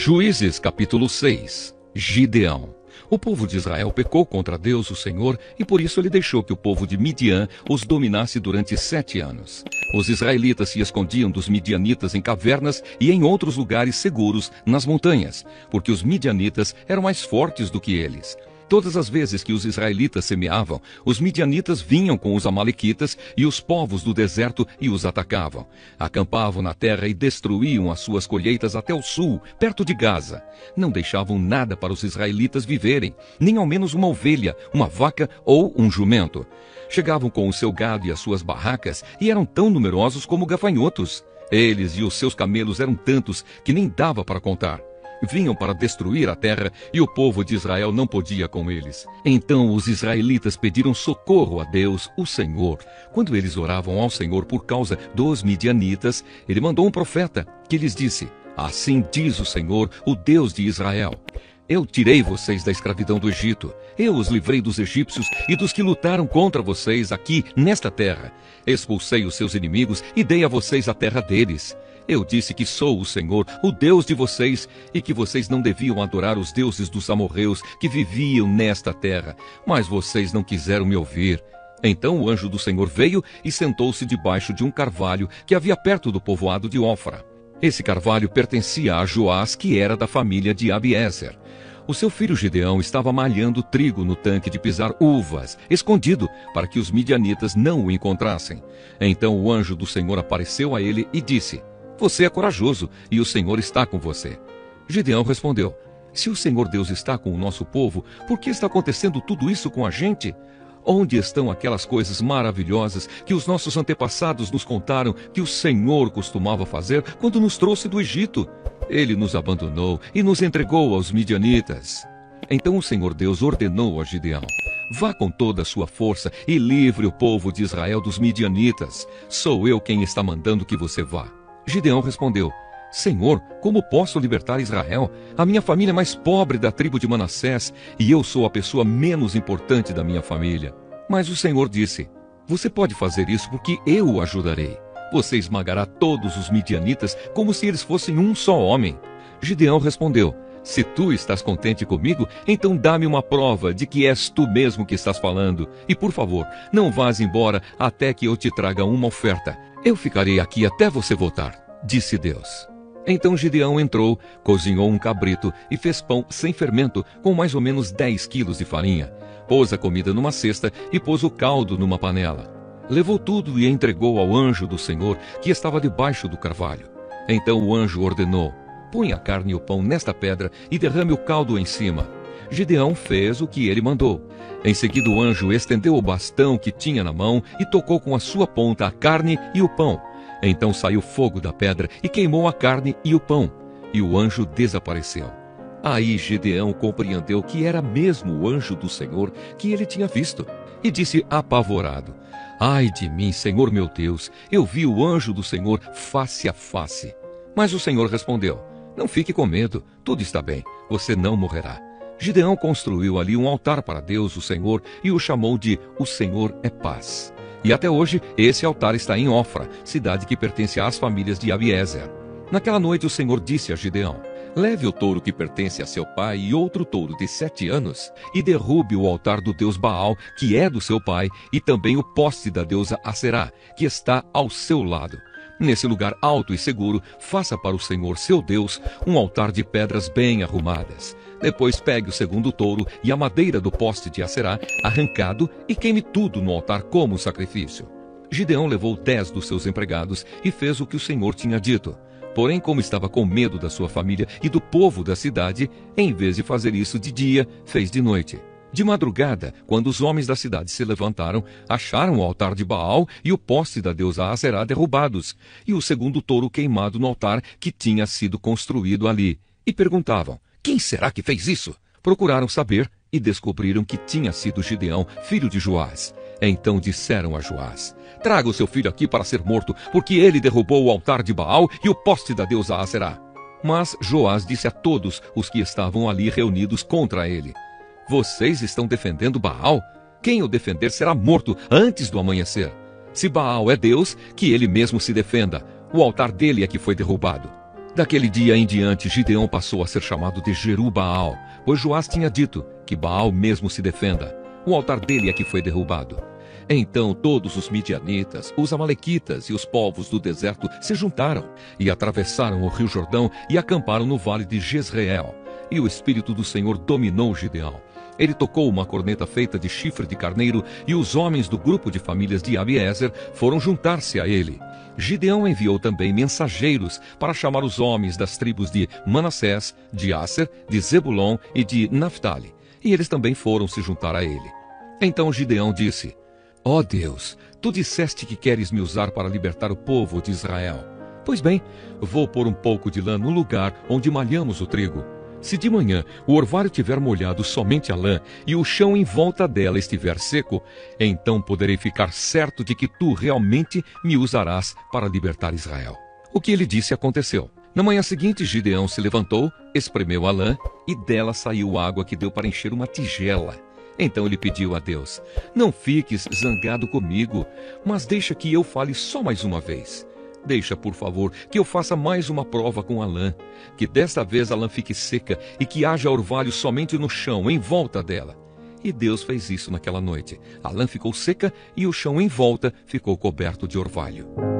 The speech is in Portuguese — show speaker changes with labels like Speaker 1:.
Speaker 1: Juízes capítulo 6. Gideão. O povo de Israel pecou contra Deus, o Senhor, e por isso ele deixou que o povo de Midian os dominasse durante 7 anos. Os israelitas se escondiam dos midianitas em cavernas e em outros lugares seguros nas montanhas, porque os midianitas eram mais fortes do que eles. Todas as vezes que os israelitas semeavam, os midianitas vinham com os amalequitas e os povos do deserto e os atacavam. Acampavam na terra e destruíam as suas colheitas até o sul, perto de Gaza. Não deixavam nada para os israelitas viverem, nem ao menos uma ovelha, uma vaca ou um jumento. Chegavam com o seu gado e as suas barracas e eram tão numerosos como gafanhotos. Eles e os seus camelos eram tantos que nem dava para contar. Vinham para destruir a terra e o povo de Israel não podia com eles. Então os israelitas pediram socorro a Deus, o Senhor. Quando eles oravam ao Senhor por causa dos midianitas, ele mandou um profeta que lhes disse: assim diz o Senhor, o Deus de Israel: eu tirei vocês da escravidão do Egito. Eu os livrei dos egípcios e dos que lutaram contra vocês aqui nesta terra. Expulsei os seus inimigos e dei a vocês a terra deles. Eu disse que sou o Senhor, o Deus de vocês, e que vocês não deviam adorar os deuses dos amorreus que viviam nesta terra. Mas vocês não quiseram me ouvir. Então o anjo do Senhor veio e sentou-se debaixo de um carvalho que havia perto do povoado de Ofra. Esse carvalho pertencia a Joás, que era da família de Abiezer. O seu filho Gideão estava malhando trigo no tanque de pisar uvas, escondido, para que os midianitas não o encontrassem. Então o anjo do Senhor apareceu a ele e disse: você é corajoso e o Senhor está com você. Gideão respondeu: se o Senhor Deus está com o nosso povo, por que está acontecendo tudo isso com a gente? Onde estão aquelas coisas maravilhosas que os nossos antepassados nos contaram que o Senhor costumava fazer quando nos trouxe do Egito? Ele nos abandonou e nos entregou aos midianitas. Então o Senhor Deus ordenou a Gideão: vá com toda a sua força e livre o povo de Israel dos midianitas. Sou eu quem está mandando que você vá. Gideão respondeu: Senhor, como posso libertar Israel? A minha família é mais pobre da tribo de Manassés e eu sou a pessoa menos importante da minha família. Mas o Senhor disse: você pode fazer isso porque eu o ajudarei. Você esmagará todos os midianitas como se eles fossem um só homem. Gideão respondeu: se tu estás contente comigo, então dá-me uma prova de que és tu mesmo que estás falando. E por favor, não vás embora até que eu te traga uma oferta. Eu ficarei aqui até você voltar, disse Deus. Então Gideão entrou, cozinhou um cabrito e fez pão sem fermento com mais ou menos 10 quilos de farinha. Pôs a comida numa cesta e pôs o caldo numa panela. Levou tudo e entregou ao anjo do Senhor, que estava debaixo do carvalho. Então o anjo ordenou: põe a carne e o pão nesta pedra e derrame o caldo em cima. Gideão fez o que ele mandou. Em seguida o anjo estendeu o bastão que tinha na mão e tocou com a sua ponta a carne e o pão. Então saiu fogo da pedra e queimou a carne e o pão, e o anjo desapareceu. Aí Gideão compreendeu que era mesmo o anjo do Senhor que ele tinha visto, e disse apavorado: ai de mim, Senhor meu Deus, eu vi o anjo do Senhor face a face. Mas o Senhor respondeu: não fique com medo, tudo está bem, você não morrerá. Gideão construiu ali um altar para Deus, o Senhor, e o chamou de O Senhor é Paz. E até hoje esse altar está em Ofra, cidade que pertence às famílias de Abiezer. Naquela noite o Senhor disse a Gideão: leve o touro que pertence a seu pai e outro touro de 7 anos, e derrube o altar do deus Baal, que é do seu pai, e também o poste da deusa Aserá, que está ao seu lado. Nesse lugar alto e seguro, faça para o Senhor, seu Deus, um altar de pedras bem arrumadas. Depois pegue o segundo touro e a madeira do poste de Aserá, arrancado, e queime tudo no altar como sacrifício. Gideão levou 10 dos seus empregados e fez o que o Senhor tinha dito. Porém, como estava com medo da sua família e do povo da cidade, em vez de fazer isso de dia, fez de noite. De madrugada, quando os homens da cidade se levantaram, acharam o altar de Baal e o poste da deusa Aserá derrubados, e o segundo touro queimado no altar que tinha sido construído ali. E perguntavam: quem será que fez isso? Procuraram saber e descobriram que tinha sido Gideão, filho de Joás. Então disseram a Joás: traga o seu filho aqui para ser morto, porque ele derrubou o altar de Baal e o poste da deusa Aserá. Mas Joás disse a todos os que estavam ali reunidos contra ele: vocês estão defendendo Baal? Quem o defender será morto antes do amanhecer. Se Baal é Deus, que ele mesmo se defenda. O altar dele é que foi derrubado. Daquele dia em diante, Gideão passou a ser chamado de Jerubaal, pois Joás tinha dito que Baal mesmo se defenda. O altar dele é que foi derrubado. Então todos os midianitas, os amalequitas e os povos do deserto se juntaram e atravessaram o rio Jordão e acamparam no vale de Jezreel. E o Espírito do Senhor dominou Gideão. Ele tocou uma corneta feita de chifre de carneiro e os homens do grupo de famílias de Abiezer foram juntar-se a ele. Gideão enviou também mensageiros para chamar os homens das tribos de Manassés, de Asser, de Zebulon e de Naphtali. E eles também foram se juntar a ele. Então Gideão disse: Ó Deus, tu disseste que queres me usar para libertar o povo de Israel. Pois bem, vou pôr um pouco de lã no lugar onde malhamos o trigo. Se de manhã o orvalho tiver molhado somente a lã e o chão em volta dela estiver seco, então poderei ficar certo de que tu realmente me usarás para libertar Israel. O que ele disse aconteceu. Na manhã seguinte, Gideão se levantou, espremeu a lã e dela saiu água que deu para encher uma tigela. Então ele pediu a Deus: Não fiques zangado comigo, mas deixa que eu fale só mais uma vez. Deixa, por favor, que eu faça mais uma prova com a lã, que desta vez a lã fique seca e que haja orvalho somente no chão, em volta dela. E Deus fez isso naquela noite. A lã ficou seca e o chão em volta ficou coberto de orvalho.